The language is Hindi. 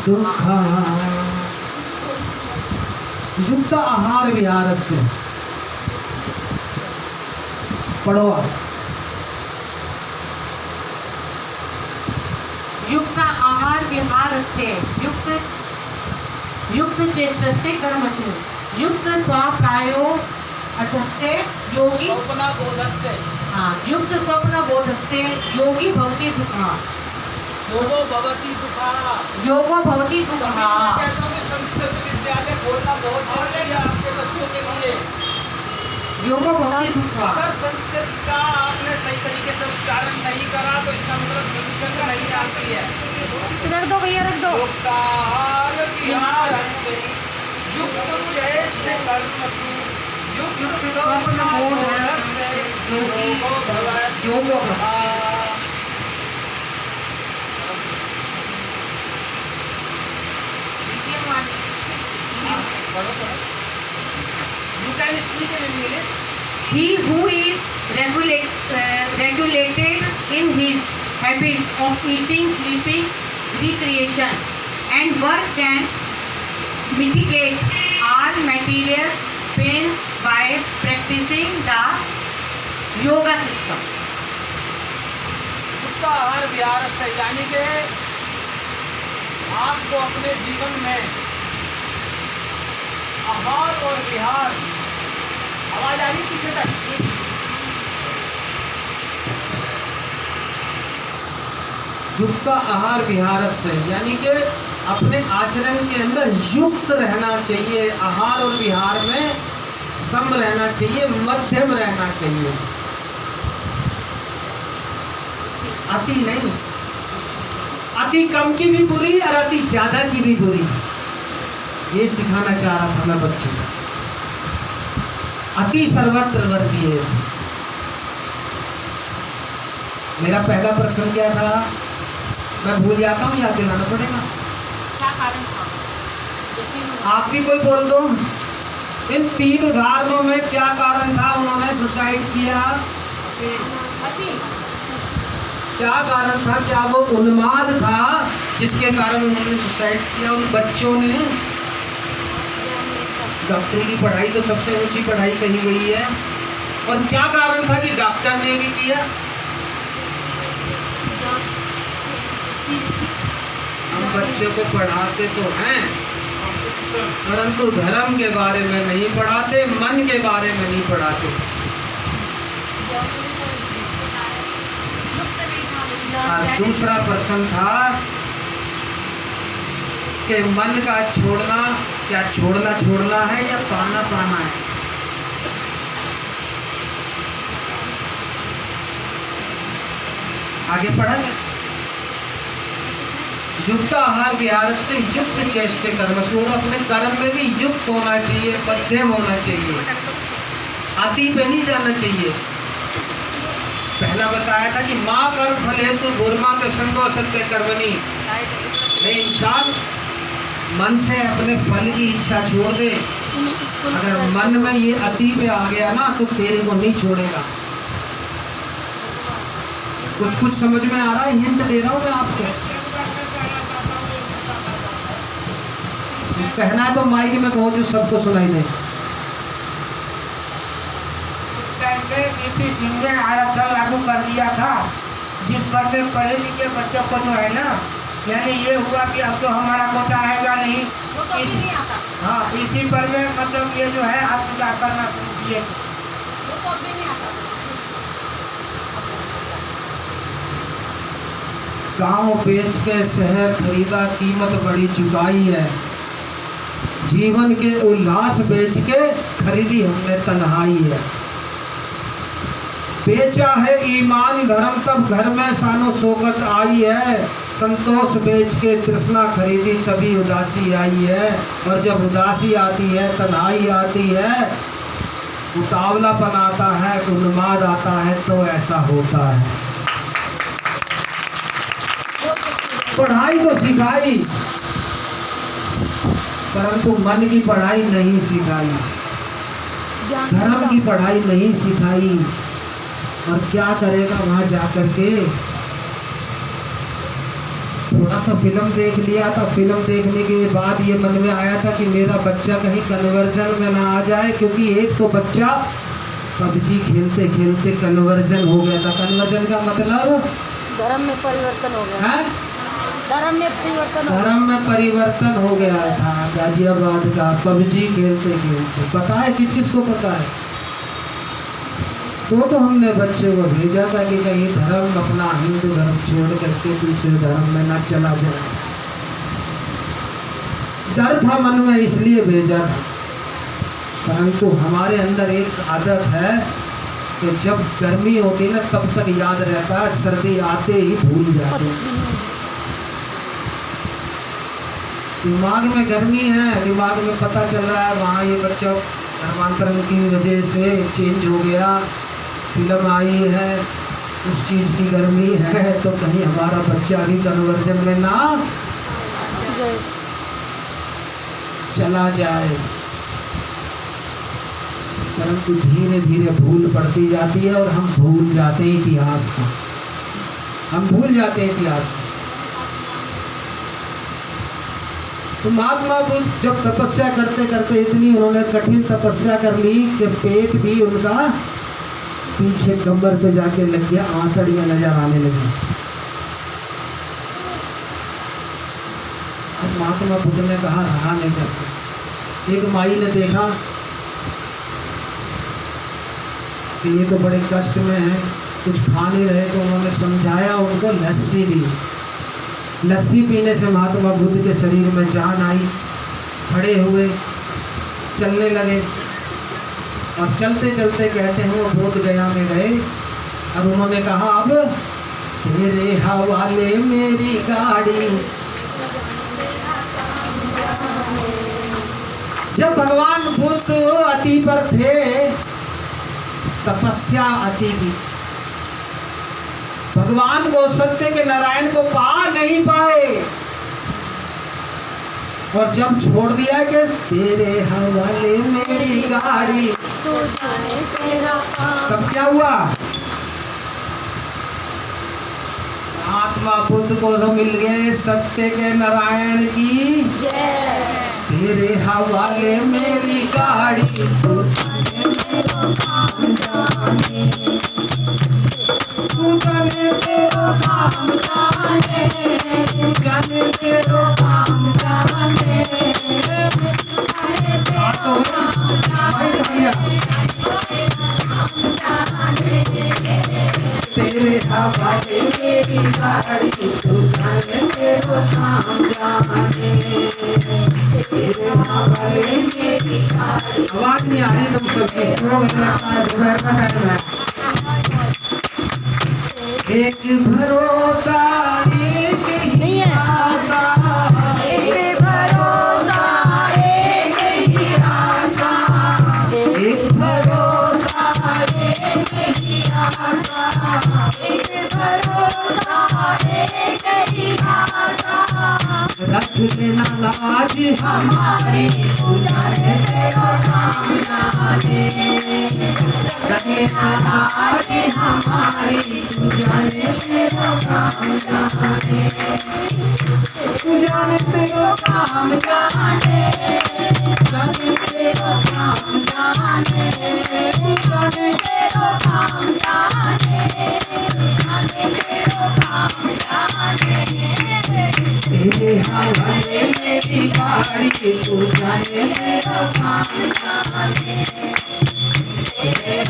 दुखा युक्त आहार विहार से पढ़ो आप। युक्त आहार विहार से युक्त चेष्टस्य कर्मसु युक्त स्वाप्रायो अर्थस्य योगी स्वप्न बोधस्य युक्त स्वप्न बोधस्य योगी भवति दुःखः योगो भवति दुःखः। योगो भवति दुःखः। मैं कहता हूँ कि संस्कृत विद्यालय खोलना बहुत जरूरी है आपके बच्चों के लिए। योगो भवति दुःखः। अगर संस्कृत का आपने सही तरीके से उच्चारण नहीं करा तो इसका मतलब संस्कृत नहीं आती है। रख दो भैया, रख दो। युक्ताहार विहारस्य युक्त चेष्ट कर्मसु युक्त स्वप्न बोधस्य योगो भवति योगो दुःखः। You can speak in English. He who is regulated in his habits of eating, sleeping, recreation, and work can mitigate all material pain by practicing the yoga system. युक्त आहार विहार से यानी कि आपको अपने जीवन में आहार और विहार, आवाज आ रही पीछे तक, युक्त आहार विहार से यानी कि अपने आचरण के अंदर युक्त रहना चाहिए, आहार और विहार में सम रहना चाहिए, मध्यम रहना चाहिए, अति नहीं। अति कम की भी बुरी और अति ज्यादा की भी बुरी, ये सिखाना चाह रहा था मैं बच्चों को। अति सर्वत्र वर्जिए। मेरा पहला प्रश्न क्या था, मैं भूल जाता हूँ, याद दिलाना पड़ेगा। क्या कारण था? आप भी कोई बोल दो। इन 3 उदाहरणों में क्या कारण था उन्होंने सुसाइड किया? क्या कारण था? क्या वो उन्माद था जिसके कारण उन्होंने सुसाइड किया? उन बच्चों ने, डॉक्टरी की पढ़ाई तो सबसे ऊंची पढ़ाई कही गई है, और क्या कारण था कि डॉक्टर ने भी किया? हम बच्चे को पढ़ाते तो हैं परंतु धर्म के बारे में नहीं पढ़ाते, मन के बारे में नहीं पढ़ाते। और दूसरा प्रश्न था कि मन का छोड़ना, क्या छोड़ना है या पाना है? आगे पढ़ा। युक्त आहार विहार से युक्त चेष्ट कर्मसु, अपने कर्म में भी युक्त होना चाहिए, मध्यम होना चाहिए, अति पे नहीं जाना चाहिए। पहला बताया था कि माँ कर्म फल हेतु गुरमा के संगो सत्य कर्मणी। नहीं, इंसान मन से अपने फल की इच्छा छोड़ दे, अगर मन में ये अति पे आ गया ना तो तेरे को नहीं छोड़ेगा। कुछ समझ में आ रहा है? हिंट दे रहा हूँ मैं आपको। कहना है तो माइक में कहो जो सबको सुनाई दे। सिंह ने आरक्षण लागू कर दिया था, जिस पर में पढ़े लिखे बच्चों को जो है ना, यानी ये हुआ कि अब तो हमारा कोटा आएगा नहीं, वो तो अभी नहीं आता। हाँ, इसी पर में मतलब ये जो है आप सुधार करना शुरू किए। वो तो अभी नहीं आता। गांव बेच के शहर खरीदा, कीमत बड़ी चुकाई है। जीवन के उल्लास बेच के खरीदी हमने तन्हाई है। बेचा है ईमान धर्म तब घर में सानो शोकत आई है। संतोष बेच के तृष्णा खरीदी तभी उदासी आई है। और जब उदासी आती है, तन्हाई आती है, उतावलापन आता है, उन्माद आता है, तो ऐसा होता है। पढ़ाई तो सिखाई परंतु मन की पढ़ाई नहीं सिखाई, धर्म की पढ़ाई नहीं सिखाई। और क्या करेगा वहां जाकर के? थोड़ा सा फिल्म देख लिया था। फिल्म देखने के बाद ये मन में आया था कि मेरा बच्चा कहीं कन्वर्जन में ना आ जाए, क्योंकि एक तो बच्चा पबजी खेलते खेलते कन्वर्जन हो गया था। कन्वर्जन का मतलब धर्म में परिवर्तन हो गया। है धर्म में परिवर्तन हो गया। धर्म में परिवर्तन हो गया था गाजियाबाद का, पबजी खेलते खेलते। पता है किस किस को पता है? तो हमने बच्चे को भेजा था कि कहीं धर्म अपना हिंदू धर्म छोड़ करके दूसरे धर्म में ना चला जाए। डर था मन में, इसलिए भेजा था। परंतु हमारे अंदर एक आदत है कि जब गर्मी होती है ना तब तक याद रहता है, सर्दी आते ही भूल जाते हैं। दिमाग में गर्मी है, दिमाग में पता चल रहा है वहाँ ये बच्चा धर्मांतरण की वजह से चेंज हो गया, फिल्म आई है, उस चीज़ की गर्मी है, तो कहीं हमारा बच्चा भी कन्वर्जन में ना चला जाए। परंतु धीरे धीरे भूल पड़ती जाती है और हम भूल जाते हैं इतिहास को, हम भूल जाते हैं इतिहास को। तो महात्मा बुद्ध जब तपस्या करते करते इतनी उन्होंने कठिन तपस्या कर ली कि पेट भी उनका पीछे कमर पे जाके लग गया, आंतड़ियां नजर आने लगी। अब महात्मा बुद्ध ने कहा रहा नहीं जाता। एक माई ने देखा कि ये तो बड़े कष्ट में है, कुछ खा नहीं रहे, तो उन्होंने समझाया, उनको लस्सी दी। लस्सी पीने से महात्मा बुद्ध के शरीर में जान आई, खड़े हुए, चलने लगे। और चलते चलते कहते हैं वो बोध गया में गए और उन्होंने कहा अब तेरे हवाले मेरी गाड़ी। जब भगवान बुद्ध अति पर थे, तपस्या अति की, भगवान को सत्य के नारायण को पा नहीं पाए, और जब छोड़ दिया कि तेरे हवाले मेरी गाड़ी, तू जाने तेरा काम। तब क्या हुआ? आत्मा बुद्ध को तो मिल गए सत्य के नारायण की जय। तेरे हवाले मेरी गाड़ी, तू जाने तेरा काम जाने, तू जाने तेरा काम जाने, तू जाने तेरा काम जाने। तेरे हवाले मेरी गाड़ी, तू जाने तेरा काम जाने, तेरे हवाले मेरी गाड़ी। आवाज नहीं आ रही तुम सबकी, सो लगता है दोपहर का टाइम है। एक भरोसा एक ही आशा, एक भरोसा एक ही आशा, एक भरोसा एक ही आशा, एक भरोसा एक ही आशा। रख लेना लाज हमारी तू जाने तेरा काम जाने, रख लेना लाज हमारी तू जाने तेरा काम जाने, तू जाने तेरा काम जाने तेरा काम जाने, जाने तेरा काम जाने, जाने तेरा काम जाने। तेरे हवाले मेरी गाड़ी, तू जाने तेरा काम जाने।